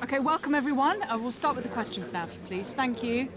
Okay, welcome everyone. We'll start with the questions now, please. Thank you.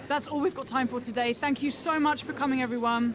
That's all we've got time for today. Thank you so much for coming, everyone.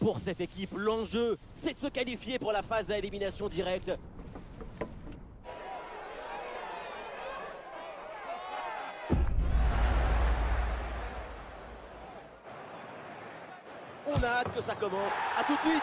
Pour cette équipe, l'enjeu, c'est de se qualifier pour la phase à élimination directe. On a hâte que ça commence. À tout de suite!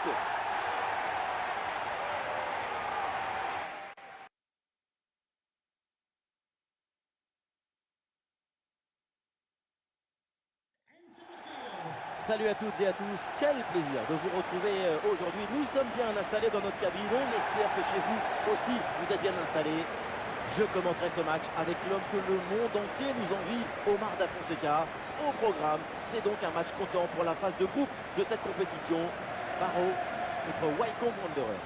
Salut à toutes et à tous, quel plaisir de vous retrouver aujourd'hui. Nous sommes bien installés dans notre cabine, on espère que chez vous aussi vous êtes bien installés. Je commenterai ce match avec l'homme que le monde entier nous envie, Omar Da Fonseca. Au programme, c'est donc un match comptant pour la phase de groupe de cette compétition. Barrow contre Wycombe Wanderers.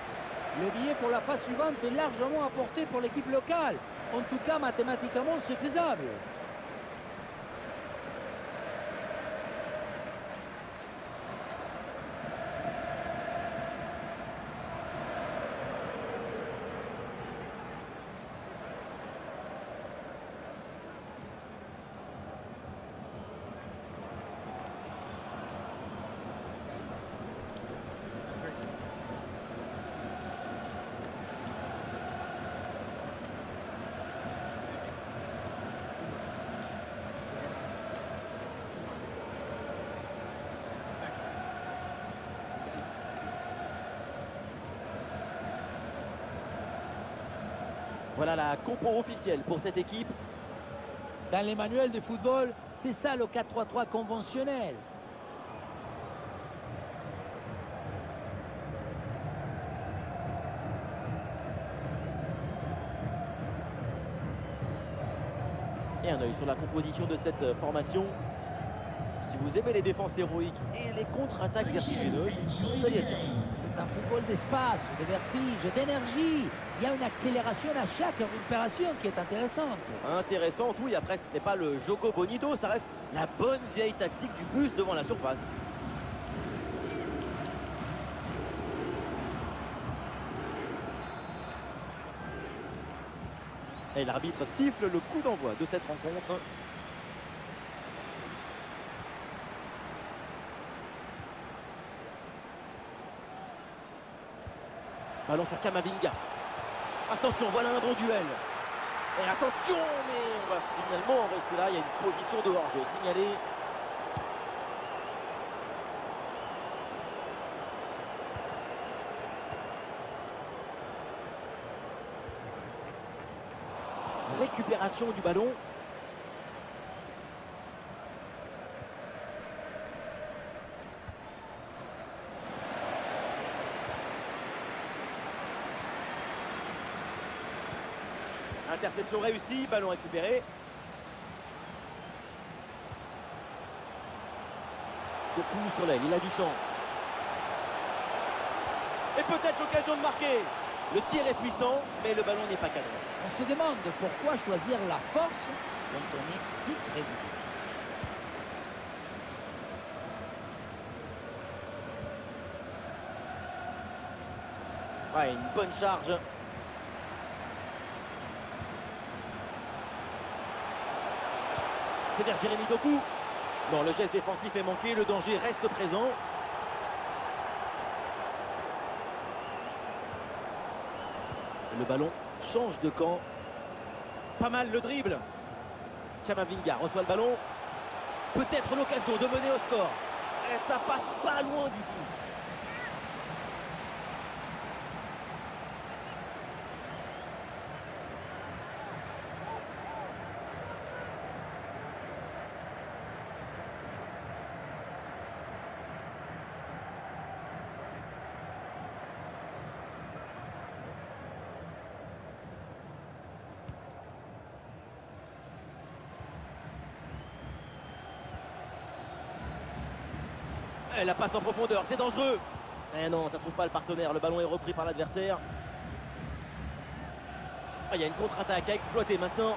Le billet pour la phase suivante est largement apporté pour l'équipe locale. En tout cas, mathématiquement, c'est faisable. Voilà la compo officielle pour cette équipe. Dans les manuels de football, c'est ça le 4-3-3 conventionnel. Et un œil sur la composition de cette formation. Si vous aimez les défenses héroïques et les contre-attaques vertigineuses, ça y est, ça. C'est un football d'espace, de vertige, d'énergie. Il y a une accélération à chaque récupération qui est intéressante. Intéressante, oui, après ce n'est pas le Jogo Bonito, ça reste la bonne vieille tactique du bus devant la surface. Et l'arbitre siffle le coup d'envoi de cette rencontre. Ballon sur Kamavinga. Attention, voilà un bon duel. Et attention, mais on va finalement rester là. Il y a une position de hors-jeu signalée. Récupération du ballon. Interception réussie, ballon récupéré. De coup sur l'aile, il a du champ. Et peut-être l'occasion de marquer. Le tir est puissant, mais le ballon n'est pas cadré. On se demande pourquoi choisir la force quand on est si près du but. Ouais, une bonne charge. C'est vers Jérémy Doku. Non, le geste défensif est manqué, le danger reste présent. Le ballon change de camp. Pas mal le dribble. Camavinga reçoit le ballon. Peut-être l'occasion de mener au score. Et ça passe pas loin du tout. Et la passe en profondeur, c'est dangereux. Eh non, ça trouve pas le partenaire. Le ballon est repris par l'adversaire. Ah, il y a une contre-attaque à exploiter maintenant.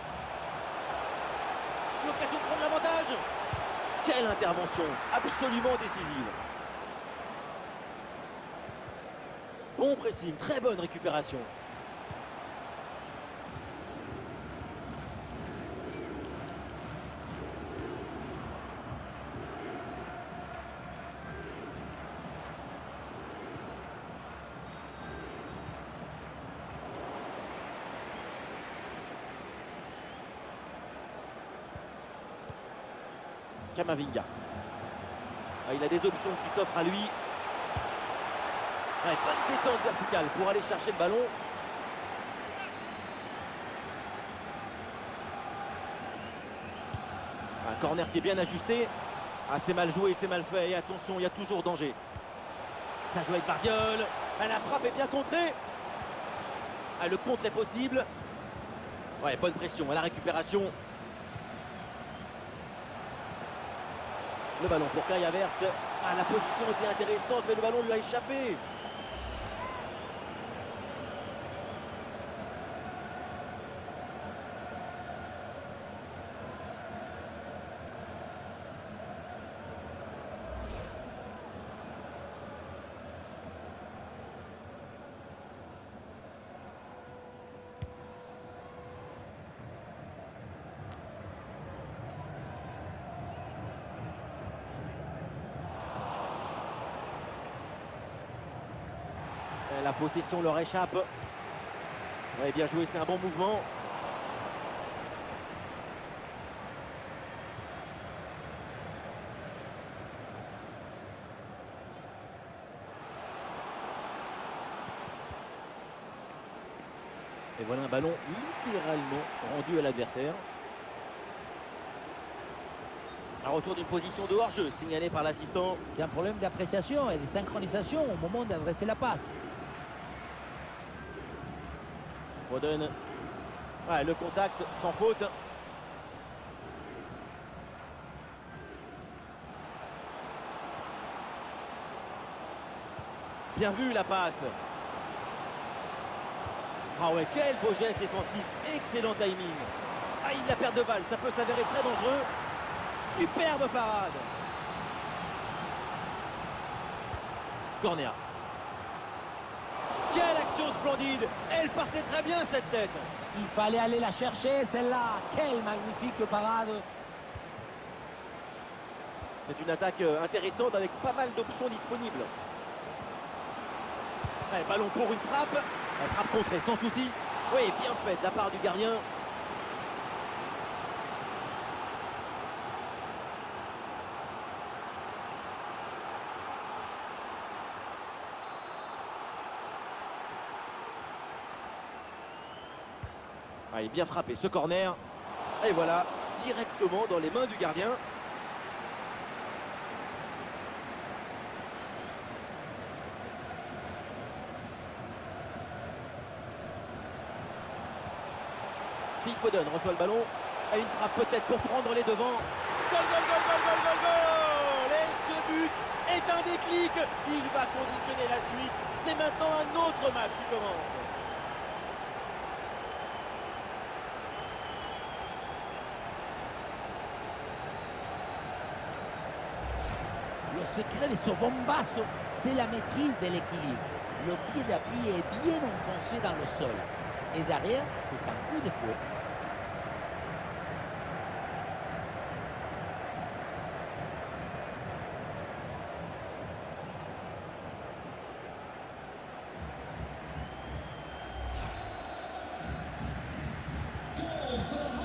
L'occasion de prendre l'avantage. Quelle intervention, absolument décisive. Bon pressing, très bonne récupération. Camavinga. Ah, il a des options qui s'offrent à lui. Ouais, bonne détente verticale pour aller chercher le ballon. Un corner qui est bien ajusté. Ah, c'est mal joué, c'est mal fait. Et attention, il y a toujours danger. Ça joue avec Bardiol. Ah, la frappe est bien contrée. Ah, le contre est possible. Ouais, bonne pression à la récupération. Le ballon pour Kai Havertz. Ah, la position était intéressante, mais le ballon lui a échappé. La possession leur échappe. Ouais, bien joué, c'est un bon mouvement. Et voilà un ballon littéralement rendu à l'adversaire. Un retour d'une position de hors-jeu signalé par l'assistant. C'est un problème d'appréciation et de synchronisation au moment d'adresser la passe. Foden. Ouais, le contact sans faute. Bien vu la passe. Ah ouais, quel beau geste défensif. Excellent timing. Ah, il la perd de balle. Ça peut s'avérer très dangereux. Superbe parade. Corner. Quelle action splendide. Elle partait très bien cette tête. Il fallait aller la chercher, celle-là. Quelle magnifique parade. C'est une attaque intéressante avec pas mal d'options disponibles. Ouais, ballon pour une frappe. La frappe contrée sans souci. Oui, bien fait de la part du gardien. Allez, bien frappé ce corner. Et voilà, directement dans les mains du gardien. Phil Foden reçoit le ballon. Et une frappe peut-être pour prendre les devants. Goal, goal, goal, goal, goal, goal, goal! Et ce but est un déclic. Il va conditionner la suite. C'est maintenant un autre match qui commence. Le secret de ce bombasso, c'est la maîtrise de l'équilibre. Le pied d'appui est bien enfoncé dans le sol. Et derrière, c'est un coup de fouet.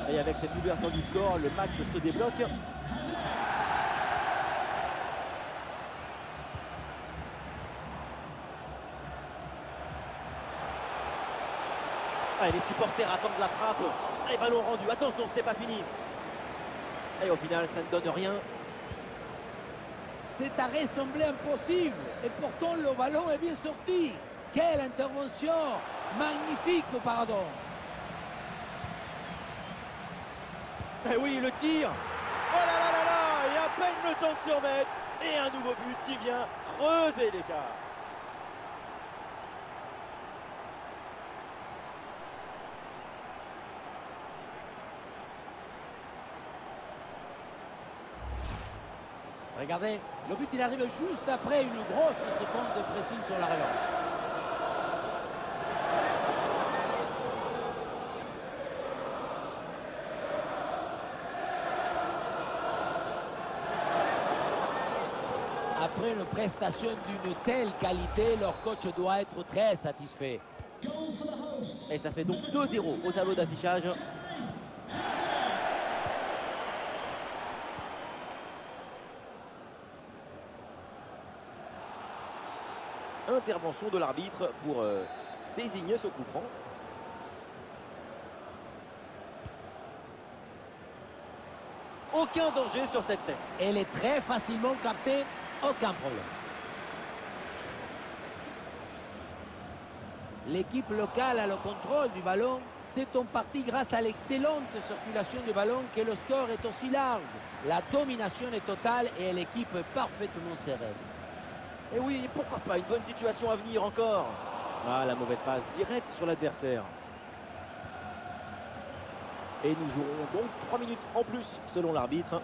Et avec cette ouverture du score, le match se débloque. Et les supporters attendent la frappe. Et ballon rendu. Attention, ce n'est pas fini. Et au final, ça ne donne rien. Cet arrêt semblait impossible. Et pourtant, le ballon est bien sorti. Quelle intervention! Magnifique, pardon. Et oui, le tir. Oh là là là là. Et à peine le temps de se remettre. Et un nouveau but qui vient creuser l'écart. Regardez, le but il arrive juste après une grosse seconde de pression sur la relance. Après une prestation d'une telle qualité, leur coach doit être très satisfait. Et ça fait donc 2-0 au tableau d'affichage. Intervention de l'arbitre pour désigner ce coup franc. Aucun danger sur cette tête. Elle est très facilement captée, aucun problème. L'équipe locale a le contrôle du ballon. C'est en partie grâce à l'excellente circulation du ballon que le score est aussi large. La domination est totale et l'équipe est parfaitement sereine. Et oui, pourquoi pas une bonne situation à venir encore. Ah, la mauvaise passe directe sur l'adversaire. Et nous jouerons donc 3 minutes en plus selon l'arbitre.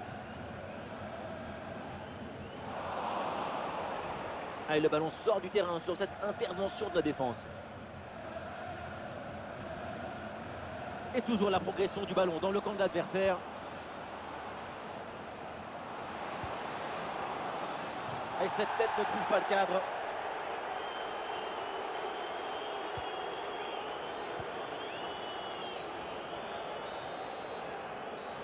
Allez, le ballon sort du terrain sur cette intervention de la défense. Et toujours la progression du ballon dans le camp de l'adversaire. Et cette tête ne trouve pas le cadre.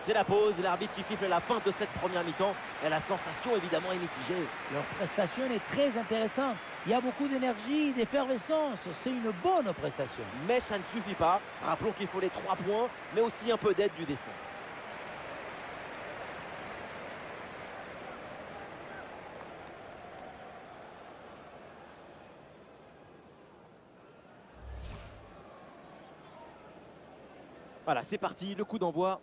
C'est la pause, l'arbitre qui siffle la fin de cette première mi-temps. Et la sensation évidemment est mitigée. Leur prestation est très intéressante. Il y a beaucoup d'énergie, d'effervescence. C'est une bonne prestation. Mais ça ne suffit pas. Rappelons qu'il faut les 3 points, mais aussi un peu d'aide du destin. Voilà, c'est parti, le coup d'envoi.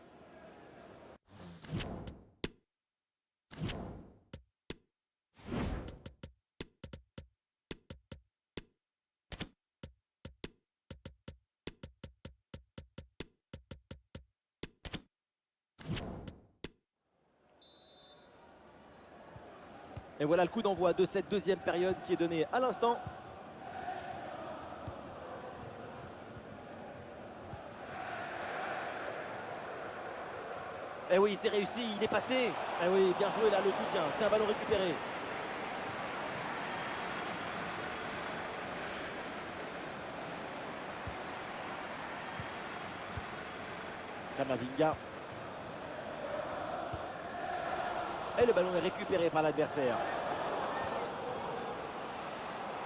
Et voilà le coup d'envoi de cette deuxième période qui est donné à l'instant. Et oui, c'est réussi, il est passé. Et oui, bien joué là, le soutien, c'est un ballon récupéré. Kamavinga. Et le ballon est récupéré par l'adversaire.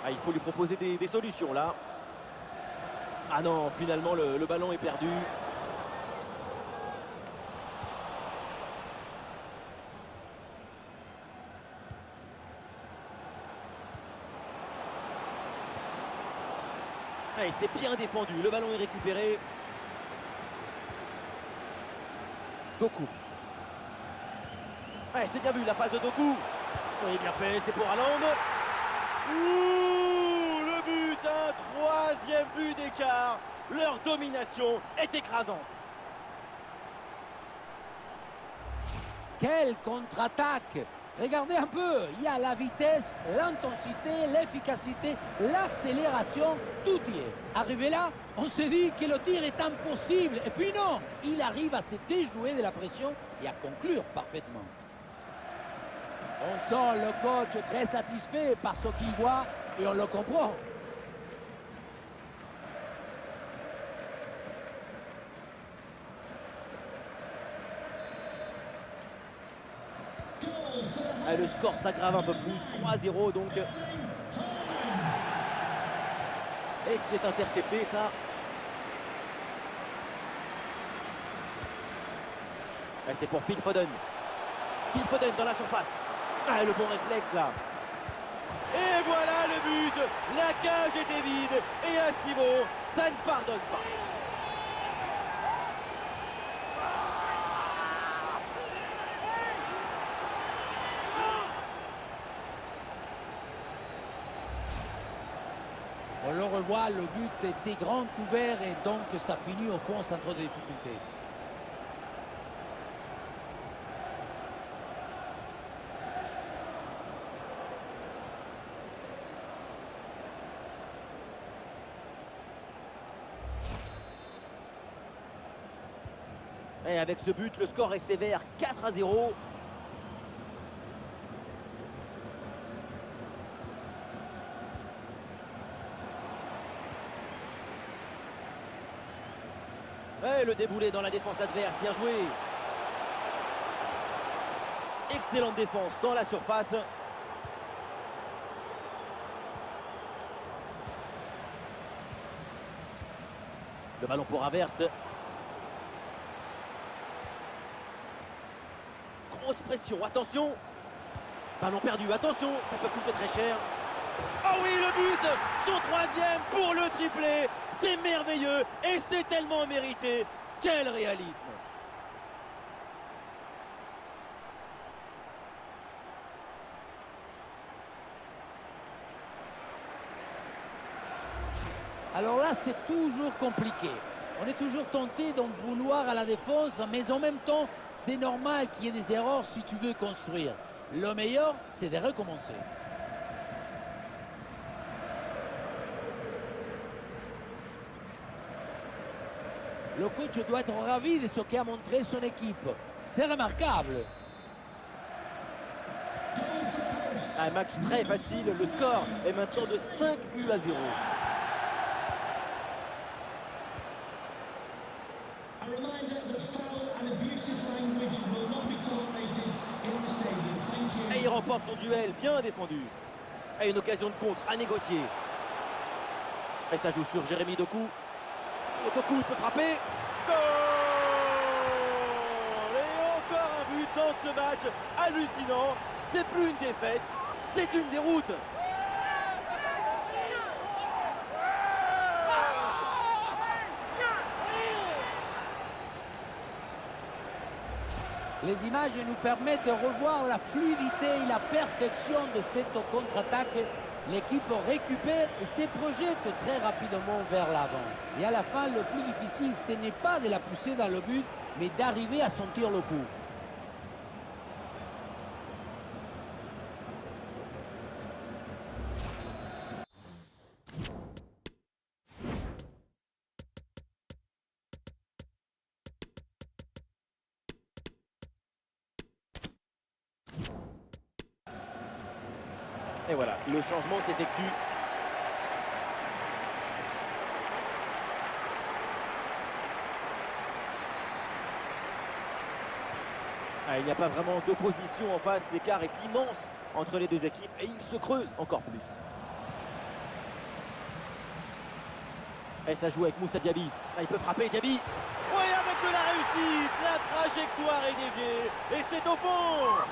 Ah, il faut lui proposer des solutions là. Ah non, finalement le ballon est perdu. Ah, et c'est bien défendu, le ballon est récupéré. Doku. Ouais, c'est bien vu, la passe de Doku. Oui, bien fait, c'est pour Haaland. Ouh, le but, un troisième but d'écart. Leur domination est écrasante. Quelle contre-attaque! Regardez un peu, il y a la vitesse, l'intensité, l'efficacité, l'accélération, tout y est. Arrivé là, on se dit que le tir est impossible. Et puis non, il arrive à se déjouer de la pression et à conclure parfaitement. On sent le coach très satisfait par ce qu'il voit et on le comprend. Ah, le score s'aggrave un peu plus, 3-0 donc. Et c'est intercepté ça. Ah, c'est pour Phil Foden. Phil Foden dans la surface. Ah, le bon réflexe là. Et voilà le but. La cage était vide. Et à ce niveau, ça ne pardonne pas. On le revoit, le but était grand ouvert et donc ça finit au fond sans trop de difficultés. Et avec ce but, le score est sévère, 4-0. Et le déboulé dans la défense adverse, bien joué. Excellente défense dans la surface. Le ballon pour Havertz. Grosse pression, attention. Ballon perdu, attention, ça peut coûter très cher. Oh oui, le but, son troisième pour le triplé. C'est merveilleux et c'est tellement mérité. Quel réalisme! Alors là, c'est toujours compliqué. On est toujours tenté d'en vouloir à la défense, mais en même temps, c'est normal qu'il y ait des erreurs si tu veux construire. Le meilleur, c'est de recommencer. Le coach doit être ravi de ce qu'a montré son équipe. C'est remarquable. Un match très facile, le score est maintenant de 5 buts à 0. Et il remporte son duel, bien défendu. Et une occasion de contre à négocier. Et ça joue sur Jérémy Doku. Doku, il peut frapper. Goal! Et encore un but dans ce match hallucinant. C'est plus une défaite, c'est une déroute. Les images nous permettent de revoir la fluidité et la perfection de cette contre-attaque. L'équipe récupère et se projette très rapidement vers l'avant. Et à la fin, le plus difficile, ce n'est pas de la pousser dans le but, mais d'arriver à sentir le coup. Et voilà, le changement s'effectue. Ah, il n'y a pas vraiment d'opposition en face, l'écart est immense entre les deux équipes et il se creuse encore plus. Et ça joue avec Moussa Diaby. Ah, il peut frapper Diaby. Oui, avec de la réussite, la trajectoire est déviée et c'est au fond.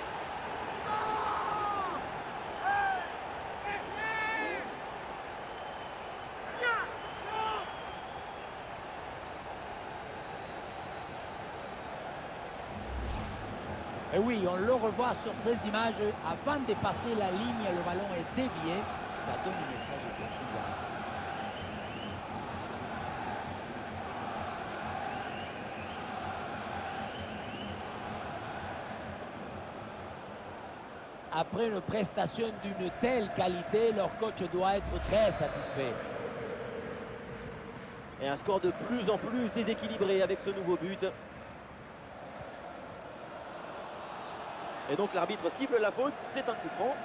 Et oui, on le revoit sur ces images. Avant de passer la ligne, le ballon est dévié. Ça donne une trajectoire bizarre. Après une prestation d'une telle qualité, leur coach doit être très satisfait. Et un score de plus en plus déséquilibré avec ce nouveau but. Et donc l'arbitre siffle la faute, c'est un coup franc.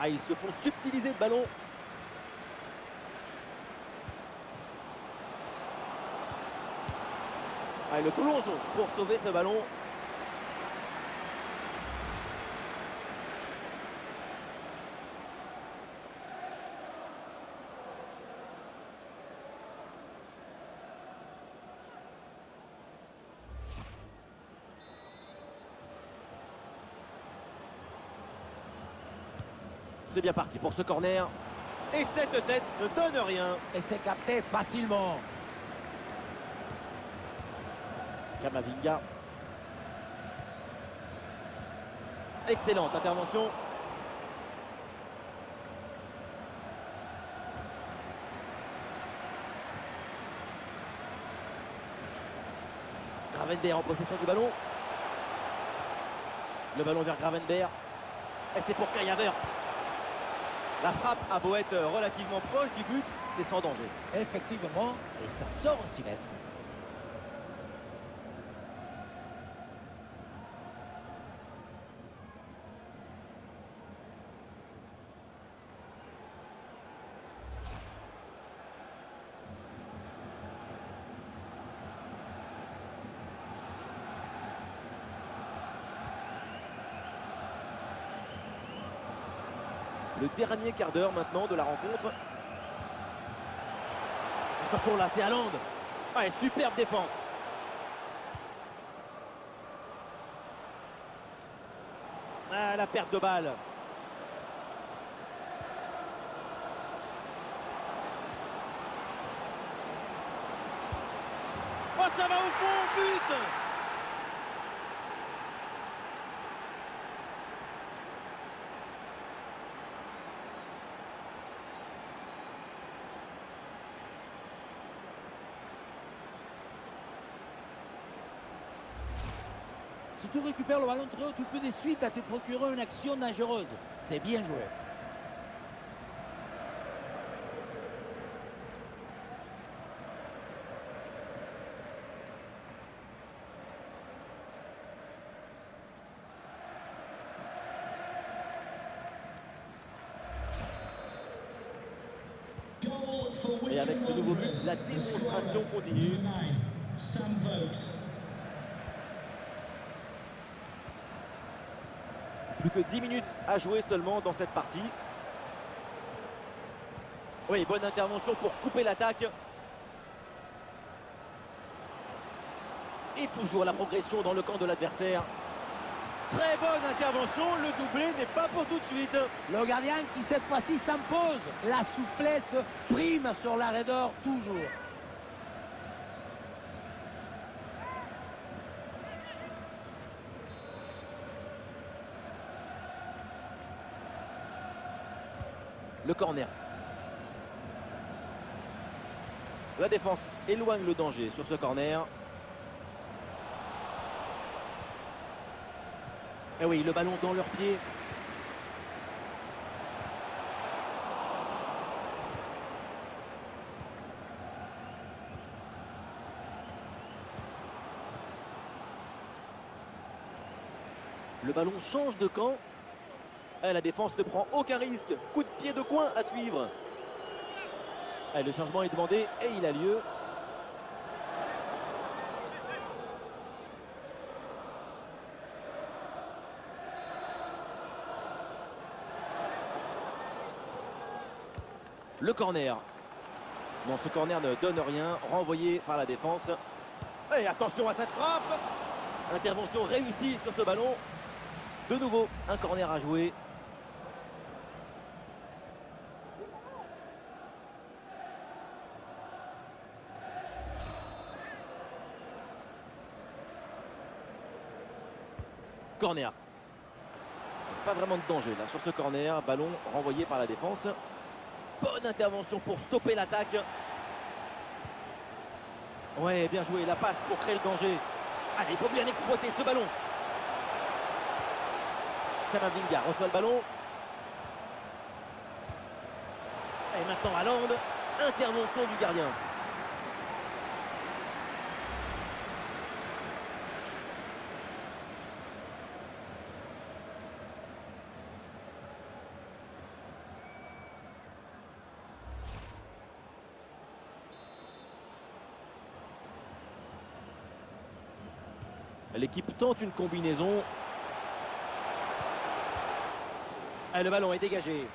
Ah, ils se font subtiliser le ballon. Ah, le plongeon pour sauver ce ballon. C'est bien parti pour ce corner. Et cette tête ne donne rien. Et c'est capté facilement. Camavinga. Excellente intervention. Gravenberch en possession du ballon. Le ballon vers Gravenberch. Et c'est pour Kai Havertz. La frappe a beau être relativement proche du but, c'est sans danger. Effectivement, et ça sort aussi net. Le dernier quart d'heure maintenant de la rencontre. Attention là, c'est Haaland. Ah, et superbe défense. Ah, la perte de balle. Oh, ça va au fond, but! Si tu récupères le ballon très haut, tu peux de suite te procurer une action dangereuse. C'est bien joué. Et avec ce nouveau but, la démonstration continue. Plus que 10 minutes à jouer seulement dans cette partie. Oui, bonne intervention pour couper l'attaque. Et toujours la progression dans le camp de l'adversaire. Très bonne intervention, le doublé n'est pas pour tout de suite. Le gardien qui cette fois-ci s'impose. La souplesse prime sur la raideur toujours. Le corner. La défense éloigne le danger sur ce corner. Et oui, le ballon dans leurs pieds. Le ballon change de camp. Et la défense ne prend aucun risque. Coup de pied de coin à suivre. Et le changement est demandé et il a lieu. Le corner. Non, ce corner ne donne rien. Renvoyé par la défense. Et attention à cette frappe. Intervention réussie sur ce ballon. De nouveau, un corner à jouer. Corner. Pas vraiment de danger là sur ce corner. Ballon renvoyé par la défense. Bonne intervention pour stopper l'attaque. Ouais, bien joué. La passe pour créer le danger. Allez, il faut bien exploiter ce ballon. Camavinga reçoit le ballon. Et maintenant Haaland. Intervention du gardien. L'équipe tente une combinaison. Et le ballon est dégagé.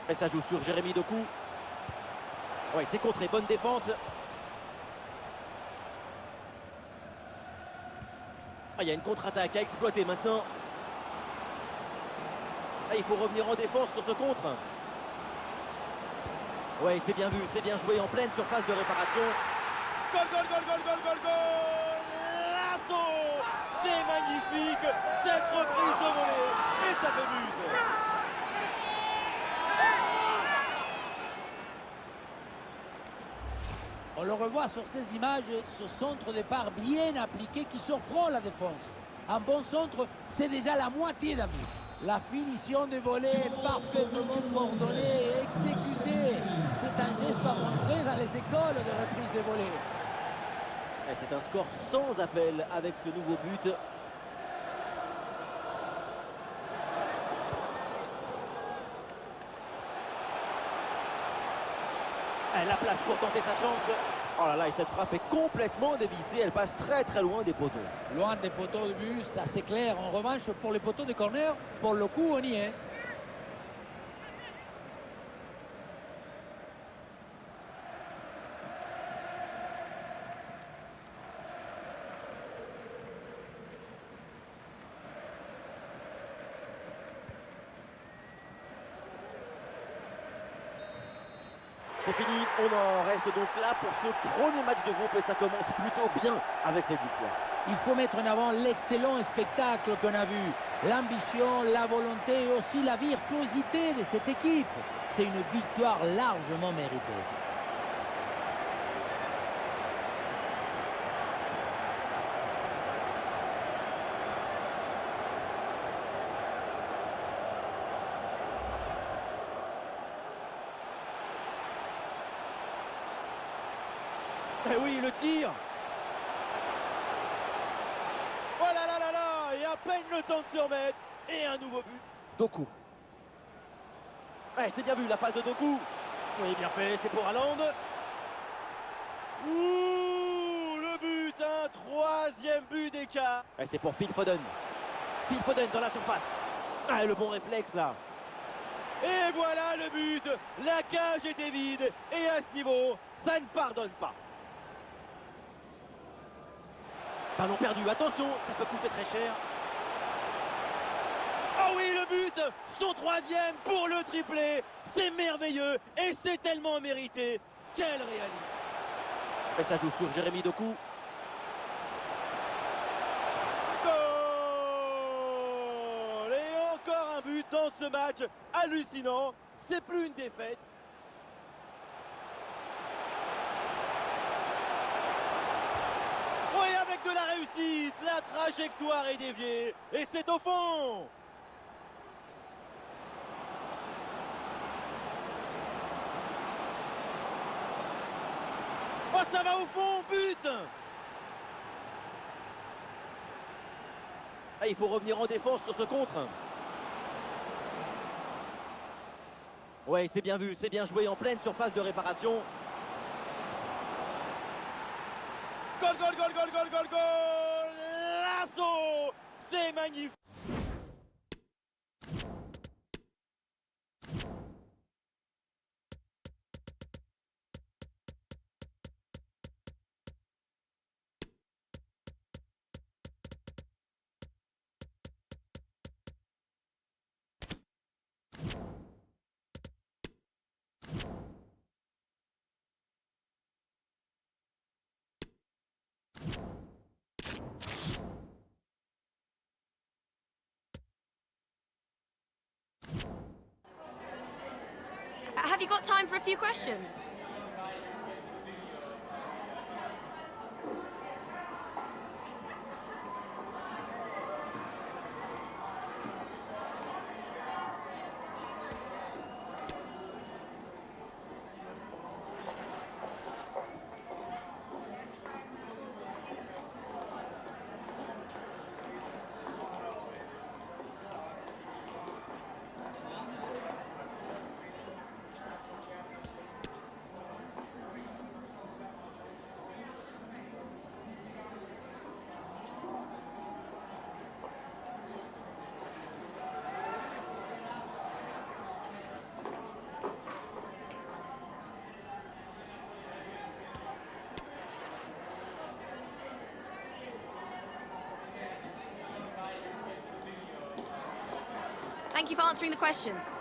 Et ça joue sur Jérémy Doku. Ouais, c'est contré, bonne défense. Ah, il y a une contre-attaque à exploiter maintenant. Ah, il faut revenir en défense sur ce contre. Ouais, c'est bien vu, c'est bien joué en pleine surface de réparation. Goal, goal, goal, goal, goal, goal, goal! Lasso! C'est magnifique, cette reprise de volée. Et ça fait but. On le revoit sur ces images, ce centre de part bien appliqué qui surprend la défense. Un bon centre, c'est déjà la moitié d'un but. La finition de volée est parfaitement coordonnée et exécutée. C'est un geste à montrer dans les écoles de reprise de volée. C'est un score sans appel avec ce nouveau but. La place pour tenter sa chance. Oh là là, et cette frappe est complètement dévissée. Elle passe très très loin des poteaux. Loin des poteaux de but, ça c'est clair. En revanche, pour les poteaux de corner, pour le coup, on y est. C'est fini, on en reste donc là pour ce premier match de groupe et ça commence plutôt bien avec cette victoire. Il faut mettre en avant l'excellent spectacle qu'on a vu, l'ambition, la volonté et aussi la virtuosité de cette équipe. C'est une victoire largement méritée. Et oui, le tir. Oh là là là là. Et à peine le temps de se remettre. Et un nouveau but. Doku. C'est bien vu, la passe de Doku. Oui, bien fait, c'est pour Haaland. Ouh, le but, un troisième but d'écart. C'est pour Phil Foden. Phil Foden dans la surface. Le bon réflexe là. Et voilà le but. La cage était vide. Et à ce niveau, ça ne pardonne pas. Ballon perdu, attention, ça peut coûter très cher. Oh oui, le but, son troisième pour le triplé. C'est merveilleux et c'est tellement mérité. Quel réalisme. Et ça joue sur Jérémy Doku. Goal! Et encore un but dans ce match hallucinant. C'est plus une défaite. Oui, avec de la réussite, la trajectoire est déviée et c'est au fond. Oh, ça va au fond, but. Il faut revenir en défense sur ce contre. Ouais, c'est bien vu, c'est bien joué en pleine surface de réparation. Goal, goal, goal, goal, goal, goal, goal! Lasso! C'est magnifique! Have you got time for a few questions? Thank you for answering the questions.